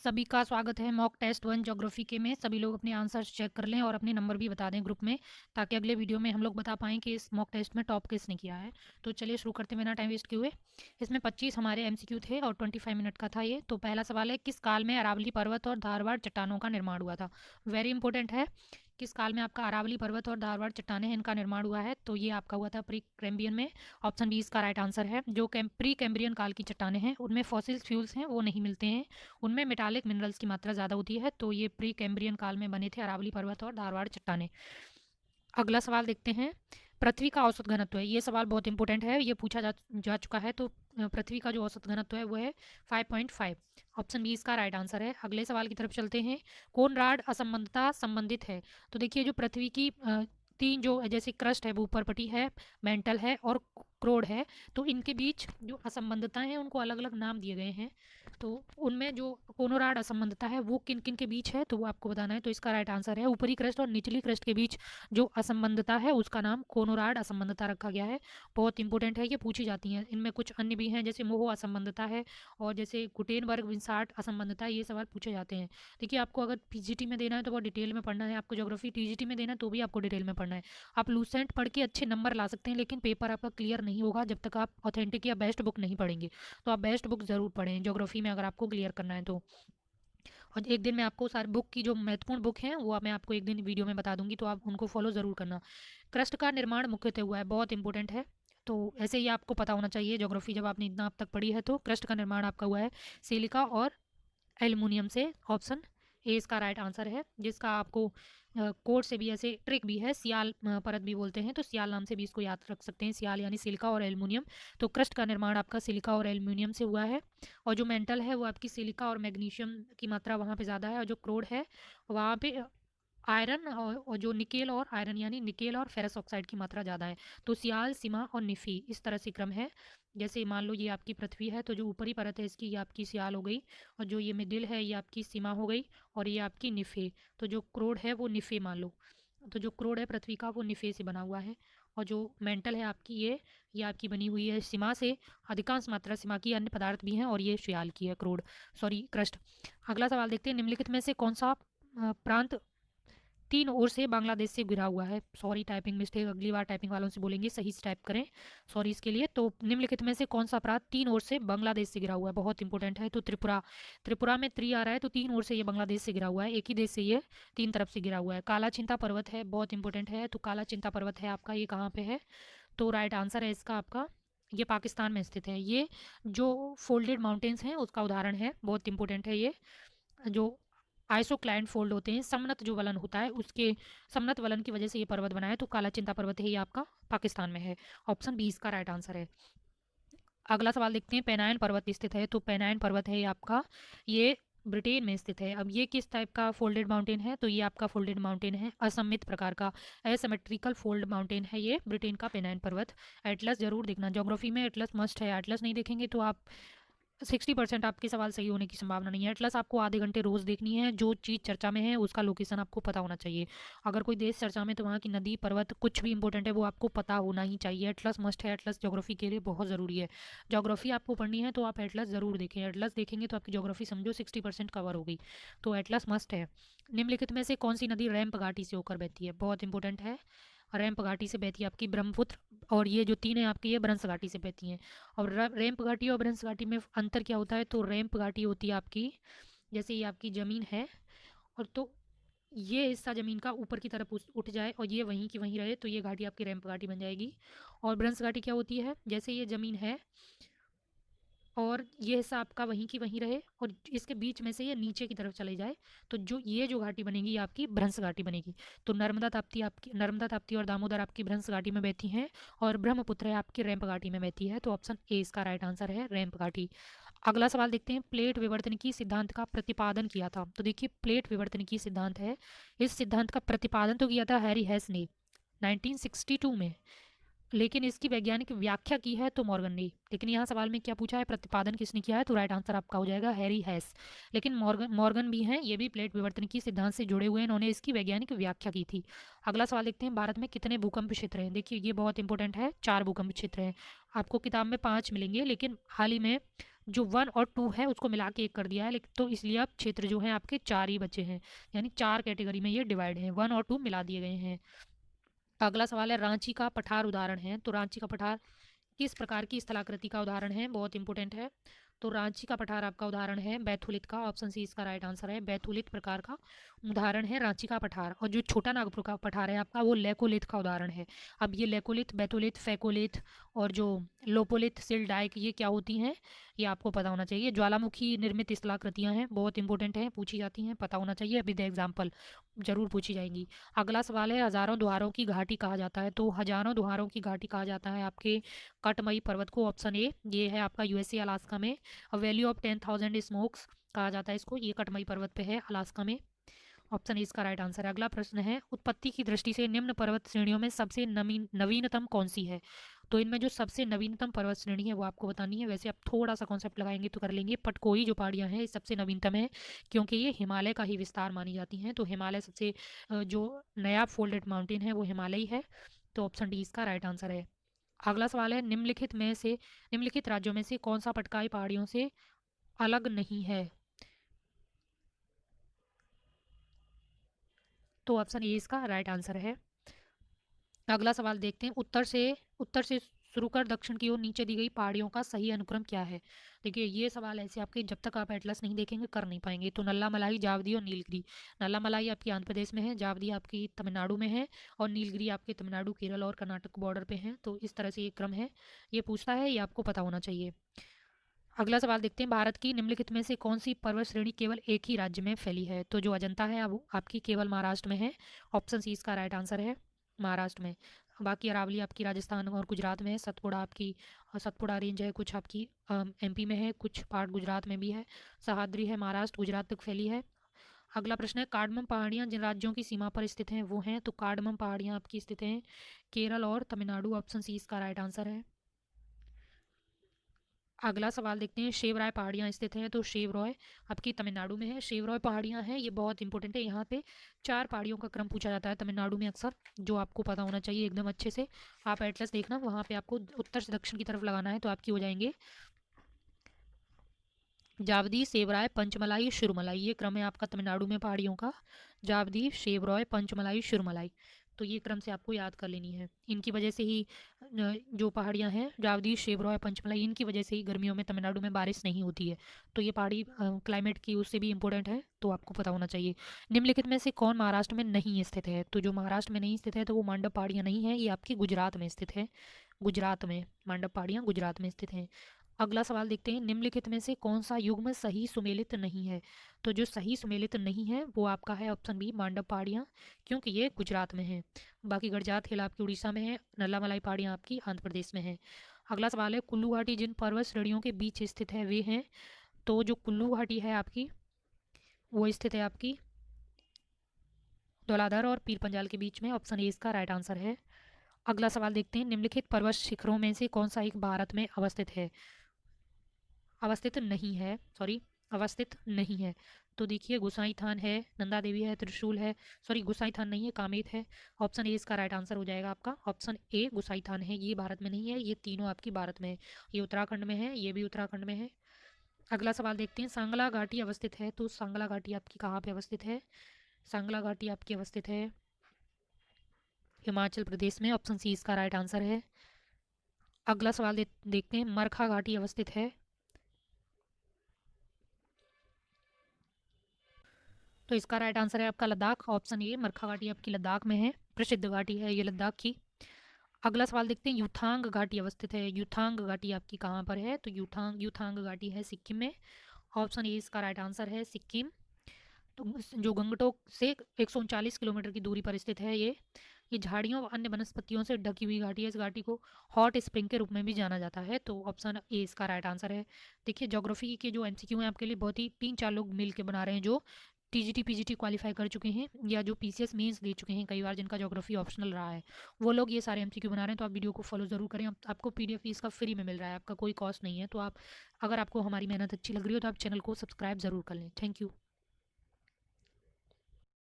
सभी का स्वागत है मॉक टेस्ट 1 ज्योग्राफी के में। सभी लोग अपने आंसर्स चेक कर लें और अपने नंबर भी बता दें ग्रुप में, ताकि अगले वीडियो में हम लोग बता पाएँ कि इस मॉक टेस्ट में टॉप किसने किया है। तो चलिए शुरू करते हैं बिना टाइम वेस्ट किए हुए। इसमें 25 हमारे एमसीक्यू थे और 25 मिनट का था ये। तो पहला सवाल है, किस काल में अरावली पर्वत और धारवाड़ चट्टानों का निर्माण हुआ था? वेरी इंपॉर्टेंट है। किस काल में आपका अरावली पर्वत और धारवाड़ चट्टानें इनका निर्माण हुआ है? तो ये आपका हुआ था प्री कैम्ब्रियन में। ऑप्शन बी इसका राइट आंसर है। जो प्री कैम्ब्रियन काल की चट्टानें हैं उनमें फॉसिल फ्यूल्स हैं वो नहीं मिलते हैं, उनमें मेटालिक मिनरल्स की मात्रा ज़्यादा होती है। तो ये प्री कैम्ब्रियन काल में बने थे अरावली पर्वत और धारवाड़ चट्टानें। अगला सवाल देखते हैं, पृथ्वी का औसत घनत्व है। ये सवाल बहुत इंपॉर्टेंट है, ये पूछा जा चुका है। तो पृथ्वी का जो औसत घनत्व है वो है 5.5। ऑप्शन बी इसका राइट आंसर है। अगले सवाल की तरफ चलते हैं, कोनराड असंबंधता संबंधित है? तो देखिए, जो पृथ्वी की तीन जो जैसे क्रस्ट है वो ऊपर पटी है, मेंटल है और क्रोड है, तो इनके बीच जो असंबंधताएं हैं उनको अलग अलग नाम दिए गए हैं। तो उनमें जो कोनोराड असंबंधता है वो किन किन के बीच है तो वो आपको बताना है। तो इसका राइट आंसर है, ऊपरी क्रस्ट और निचली क्रस्ट के बीच जो असंबंधता है उसका नाम कोनोराड असंबंधता रखा गया है। बहुत इंपॉर्टेंट है, ये पूछी जाती हैं। इनमें कुछ अन्य भी हैं, जैसे मोह असंबंधता है और जैसे गुटेनबर्ग विसार्ट असंबंधता, ये सवाल पूछे जाते हैं। देखिए, आपको अगर पीजीटी में देना है तो बहुत डिटेल में पढ़ना है, आपको ज्योग्राफी टीजीटी में देना है तो भी आपको डिटेल में पढ़ना है। आप लूसेंट पढ़ के अच्छे नंबर ला सकते हैं, लेकिन पेपर आपका क्लियर नहीं होगा जब तक आप ऑथेंटिक या बेस्ट बुक नहीं पढ़ेंगे। तो आप बेस्ट बुक ज़रूर पढ़ें ज्योग्राफी में अगर आपको क्लियर करना है तो। और एक दिन मैं आपको सारी बुक की जो महत्वपूर्ण बुक हैं वो मैं आपको एक दिन वीडियो में बता दूंगी, तो आप उनको फॉलो ज़रूर करना। क्रस्ट का निर्माण मुख्यतः हुआ है, बहुत इंपॉर्टेंट है। तो ऐसे ही आपको पता होना चाहिए ज्योग्राफी, जब आपने इतना अब तक पढ़ी है। तो क्रस्ट का निर्माण आपका हुआ है सिलिका और एल्युमिनियम से। ऑप्शन ए इसका राइट आंसर है, जिसका आपको कोड से भी ऐसे ट्रिक भी है, सियाल परत भी बोलते हैं, तो सियाल नाम से भी इसको याद रख सकते हैं। सियाल यानी सिलिका और एल्युमिनियम। तो क्रस्ट का निर्माण आपका सिलिका और एल्युमिनियम से हुआ है। और जो मेंटल है वो आपकी सिलिका और मैग्नीशियम की मात्रा वहाँ पे ज़्यादा है, और जो क्रोड है वहाँ पे आयरन और जो निकेल और आयरन यानी निकेल और फेरस ऑक्साइड की मात्रा ज़्यादा है। तो सियाल, सिमा और निफ़ी, इस तरह से क्रम है। जैसे मान लो ये आपकी पृथ्वी है, तो जो ऊपरी परत है इसकी ये आपकी सियाल हो गई, और जो ये मिडिल है ये आपकी सिमा हो गई, और ये आपकी निफ़े। तो जो क्रोड है वो निफ़े मान लो। तो जो क्रोड है पृथ्वी का वो निफ़े से बना हुआ है, और जो मेंटल है आपकी ये आपकी बनी हुई है सिमा से। अधिकांश मात्रा सिमा की, अन्य पदार्थ भी हैं, और ये सियाल की है क्रोड, सॉरी क्रस्ट। अगला सवाल देखते हैं, निम्नलिखित में से कौन सा प्रांत तीन ओर से बांग्लादेश से घिरा हुआ है? सॉरी टाइपिंग मिस्टेक, अगली बार टाइपिंग वालों से बोलेंगे सही से टाइप करें, सॉरी इसके लिए। तो निम्नलिखित में से कौन सा प्रांत तीन ओर से बांग्लादेश से घिरा हुआ है? बहुत इंपॉर्टेंट है। तो त्रिपुरा, त्रिपुरा में त्रि आ रहा है, तो तीन ओर से ये बांग्लादेश से घिरा हुआ है, एक ही देश से ये तीन तरफ से घिरा हुआ है। काला चिंता पर्वत है, बहुत इंपॉर्टेंट है। तो काला चिंता पर्वत है आपका, ये कहाँ पे है? तो राइट आंसर है इसका आपका, ये पाकिस्तान में स्थित है। ये जो फोल्डेड माउंटेन्स हैं उसका उदाहरण है, बहुत इंपॉर्टेंट है। ये जो आइसोक्लाइंट फोल्ड होते हैं, समनत जो वलन होता है उसके समनत वलन की वजह से ये पर्वत बना है। तो काला चिंता पर्वत है, ये आपका पाकिस्तान में है। ऑप्शन बी इसका राइट आंसर है। अगला सवाल देखते हैं, पेनायन पर्वत स्थित है। तो पेनायन पर्वत है ये आपका, ये ब्रिटेन में स्थित है। अब ये किस टाइप का फोल्डेड माउंटेन है? तो ये आपका फोल्डेड माउंटेन है, असममित प्रकार का एसिमेट्रिकल फोल्ड माउंटेन है ये ब्रिटेन का पेनायन पर्वत। एटलस जरूर देखना, ज्योग्राफी में एटलस मस्ट है, एटलस नहीं देखेंगे तो आप 60% आपके सवाल सही होने की संभावना नहीं है। एटलस आपको आधे घंटे रोज़ देखनी है, जो चीज़ चर्चा में है उसका लोकेशन आपको पता होना चाहिए। अगर कोई देश चर्चा में तो वहाँ की नदी पर्वत कुछ भी इंपॉर्टेंट है वो आपको पता होना ही चाहिए। एटलस मस्ट है, एटलस ज्योग्राफी के लिए बहुत ज़रूरी है। ज्योग्राफी आपको पढ़नी है तो आप एटलस ज़रूर देखें, एटलस देखेंगे तो आपकी ज्योग्राफी समझो 60% कवर हो गई। तो एटलस मस्ट है। निम्नलिखित में से कौन सी नदी रैंप घाटी से होकर बहती है? बहुत इंपॉर्टेंट है। रैंप घाटी से बहती है आपकी ब्रह्मपुत्र, और ये जो तीन है आपकी ये ब्रंस घाटी से बहती हैं। और रैंप घाटी और ब्रंस घाटी में अंतर क्या होता है? तो रैंप घाटी होती है आपकी, जैसे ये आपकी ज़मीन है, और तो ये हिस्सा ज़मीन का ऊपर की तरफ उठ जाए और ये वहीं की वहीं रहे, तो ये घाटी आपकी रैंप घाटी बन जाएगी। और ब्रंस घाटी क्या होती है? जैसे ये ज़मीन है और ये हिस्सा आपका वहीं की वहीं रहे, और इसके बीच में से ये नीचे की तरफ चले जाए, तो जो ये जो घाटी बनेगी ये आपकी भ्रंश घाटी बनेगी। तो नर्मदा ताप्ती और दामोदर आपकी भ्रंश घाटी में बहती हैं, और ब्रह्मपुत्र है आपकी रैंप घाटी में बहती है। तो ऑप्शन ए इसका राइट आंसर है, रैंप घाटी। अगला सवाल देखते हैं, प्लेट विवर्तन की सिद्धांत का प्रतिपादन किया था? तो देखिए, प्लेट विवर्तन की सिद्धांत है, इस सिद्धांत का प्रतिपादन तो किया था हैरी हेस ने 1962 में, लेकिन इसकी वैज्ञानिक व्याख्या की है तो मॉर्गन ने। लेकिन यहाँ सवाल में क्या पूछा है, प्रतिपादन किसने किया है? तो राइट आंसर आपका हो जाएगा हैरी हेस। लेकिन मॉर्गन भी हैं, ये भी प्लेट विवर्तन की सिद्धांत से जुड़े हुए हैं, इन्होंने इसकी वैज्ञानिक व्याख्या की थी। अगला सवाल देखते हैं, भारत में कितने भूकंप क्षेत्र हैं? देखिए, ये बहुत इंपॉर्टेंट है, 4 भूकंप क्षेत्र हैं। आपको किताब में 5 मिलेंगे, लेकिन हाल ही में जो 1 और 2 है उसको मिला के 1 कर दिया है, लेकिन तो इसलिए अब क्षेत्र जो है आपके 4 ही बचे हैं, यानी 4 कैटेगरी में ये डिवाइड हैं, 1 और 2 मिला दिए गए हैं। अगला सवाल है रांची का पठार उदाहरण है। तो रांची का पठार किस प्रकार की स्थलाकृति का उदाहरण है, बहुत इंपॉर्टेंट है। तो रांची का पठार आपका उदाहरण है बैथुलित का, ऑप्शन सी इसका राइट आंसर है। बैथुलित प्रकार का उदाहरण है रांची का पठार। और जो छोटा नागपुर का पठार है आपका वो लेकोलिथ का उदाहरण है। अब ये लेकोलिथ, बैथुलिथ, फेकोलिथ और जो लोपोलिथ, सिल्डाइक, ये क्या होती हैं ये आपको पता होना चाहिए। ज्वालामुखी निर्मित स्थलाकृतियाँ हैं, बहुत इंपॉर्टेंट हैं, पूछी जाती हैं, पता होना चाहिए, विद एग्जाम्पल जरूर पूछी जाएंगी। अगला सवाल है हजारों द्वारों की घाटी कहा जाता है। तो हजारों द्वारों की घाटी कहा जाता है आपके कटमई पर्वत को, ऑप्शन ए ये है आपका यूएसए अलास्का में। वैल्यू ऑफ 10,000 स्मोक्स कहा जाता है इसको, ये कटमई पर्वत पे है अलास्का में। ऑप्शन ए इसका राइट आंसर है। अगला प्रश्न है उत्पत्ति की दृष्टि से निम्न पर्वत श्रेणियों में सबसे नवीनतम कौन सी है। तो इनमें जो सबसे नवीनतम पर्वत श्रेणी है वो आपको बतानी है। वैसे आप थोड़ा सा कॉन्सेप्ट लगाएंगे तो कर लेंगे। पटकोई जो पहाड़ियाँ हैं ये सबसे नवीनतम है, क्योंकि ये हिमालय का ही विस्तार मानी जाती हैं। तो हिमालय सबसे जो नया फोल्डेड माउंटेन है वो हिमालय है। तो ऑप्शन डी इसका राइट आंसर है। अगला सवाल है निम्नलिखित राज्यों में से कौन सा पटकाई पहाड़ियों से अलग नहीं है। तो ऑप्शन ए इसका राइट आंसर है। अगला सवाल देखते हैं उत्तर से शुरू कर दक्षिण की ओर नीचे दी गई पहाड़ियों का सही अनुक्रम क्या है। देखिए ये सवाल ऐसे आपके जब तक आप एटलस नहीं देखेंगे कर नहीं पाएंगे। तो नल्ला मलाई, जावदी और नीलगिरी। नल्ला मलाई आपकी आंध्र प्रदेश में है, जावदी आपकी तमिलनाडु में है और नीलगिरी आपके तमिलनाडु, केरल और कर्नाटक बॉर्डर पे है। तो इस तरह से ये क्रम है, ये पूछता है, ये आपको पता होना चाहिए। अगला सवाल देखते हैं भारत की निम्नलिखित में से कौन सी पर्वत श्रेणी केवल एक ही राज्य में फैली है। तो जो अजंता है वो आपकी केवल महाराष्ट्र में है। ऑप्शन सी इसका राइट आंसर है, महाराष्ट्र में। बाकी अरावली आपकी राजस्थान और गुजरात में है। सतपुड़ा आपकी सतपुड़ा रेंज है कुछ आपकी एमपी में है, कुछ पार्ट गुजरात में भी है। सह्याद्री है महाराष्ट्र गुजरात तक फैली है। अगला प्रश्न है कार्डमम पहाड़ियाँ जिन राज्यों की सीमा पर स्थित हैं वो हैं। तो कार्डमम पहाड़ियाँ आपकी स्थित हैं केरल और तमिलनाडु। ऑप्शन सी इसका राइट आंसर है। अगला सवाल देखते हैं शेवराय पहाड़ियाँ स्थित हैं। तो शेवरॉय आपकी तमिलनाडु में है। शेवरॉय पहाड़ियाँ हैं ये बहुत इंपॉर्टेंट है, यहाँ पे 4 पहाड़ियों का क्रम पूछा जाता है तमिलनाडु में अक्सर, जो आपको पता होना चाहिए एकदम अच्छे से। आप एटलस देखना, वहाँ पे आपको उत्तर से दक्षिण की तरफ लगाना है तो आपकी हो जाएंगे जावदी, सेवराय, पंचमलाई, शुरमलाई। ये क्रम है आपका तमिलनाडु में पहाड़ियों का, जावदी, शेवरॉय, पंचमलाई, शुरमलाई। तो ये क्रम से आपको याद कर लेनी है। इनकी वजह से ही जो पहाड़ियाँ हैं जावदी, शेवरॉय, पंचमलाई, इनकी वजह से ही गर्मियों में तमिलनाडु में बारिश नहीं होती है। तो ये पहाड़ी क्लाइमेट की उससे भी इंपॉर्टेंट है, तो आपको पता होना चाहिए। निम्नलिखित में से कौन महाराष्ट्र में नहीं स्थित है। तो जो महाराष्ट्र में नहीं स्थित है तो वो मांडव पहाड़ियाँ नहीं है, ये आपकी गुजरात में स्थित है। गुजरात में मांडव पहाड़ियाँ गुजरात में स्थित हैं। अगला सवाल देखते हैं निम्नलिखित में से कौन सा युग्म सही सुमेलित नहीं है। तो जो सही सुमेलित नहीं है वो आपका है ऑप्शन बी मांडव पहाड़ियाँ, क्योंकि ये गुजरात में है। बाकी गड़जात हिल आपकी उड़ीसा में है, नल्ला मलाई पहाड़ियाँ आपकी आंध्र प्रदेश में है। अगला सवाल है कुल्लू घाटी जिन पर्वत श्रेणियों के बीच स्थित है वे हैं। तो जो कुल्लू घाटी है आपकी वो स्थित है आपकी धौलाधर और पीर पंजाल के बीच में। ऑप्शन ए इसका राइट आंसर है। अगला सवाल देखते हैं निम्नलिखित पर्वत शिखरों में से कौन सा एक भारत में अवस्थित नहीं है। तो देखिए गुसाई थान है, नंदा देवी है, त्रिशूल है, सॉरी गुसाई थान नहीं है, कामेत है। ऑप्शन ए इसका राइट आंसर हो जाएगा आपका। ऑप्शन ए गुसाई थान है, ये भारत में नहीं है, ये तीनों आपकी भारत में है। ये उत्तराखंड में है, ये भी उत्तराखंड में है। अगला सवाल देखते हैं सांगला घाटी अवस्थित है। तो सांगला घाटी आपकी कहाँ पे अवस्थित है। सांगला घाटी आपकी अवस्थित है हिमाचल प्रदेश में। ऑप्शन सी इसका राइट आंसर है। अगला सवाल देखते हैं मरखा घाटी अवस्थित है। तो इसका राइट आंसर है आपका लद्दाख। ऑप्शन ए मरखा घाटी आपकी लद्दाख में है, प्रसिद्ध घाटी है ये लद्दाख की। अगला सवाल देखते हैं युथांग घाटी अवस्थित है। युथांग घाटी आपकी कहाँ पर है। तो युथांग घाटी है सिक्किम में। ऑप्शन ए इसका राइट आंसर है सिक्किम। तो जो गंगटोक से 139 किलोमीटर की दूरी पर स्थित है ये झाड़ियों व अन्य वनस्पतियों से ढकी हुई घाटी है। इस घाटी को हॉट स्प्रिंग के रूप में भी जाना जाता है। तो ऑप्शन ए इसका राइट आंसर है। देखिए ज्योग्राफी के जो एमसीक्यू हैं आपके लिए बहुत ही 3-4 लोग मिल के बना रहे हैं जो टीजीटी पीजीटी क्वालिफाई कर चुके हैं या जो पीसीएस मेंस दे चुके हैं कई बार, जिनका ज्योग्राफी ऑप्शनल रहा है, वो लोग ये सारे एमसीक्यू बना रहे हैं। तो आप वीडियो को फॉलो ज़रूर करें। आपको पीडीएफ इसका फ्री में मिल रहा है, आपका कोई कॉस्ट नहीं है। तो आप अगर आपको हमारी मेहनत अच्छी लग रही हो तो आप चैनल को सब्सक्राइब ज़रूर कर लें। Thank you.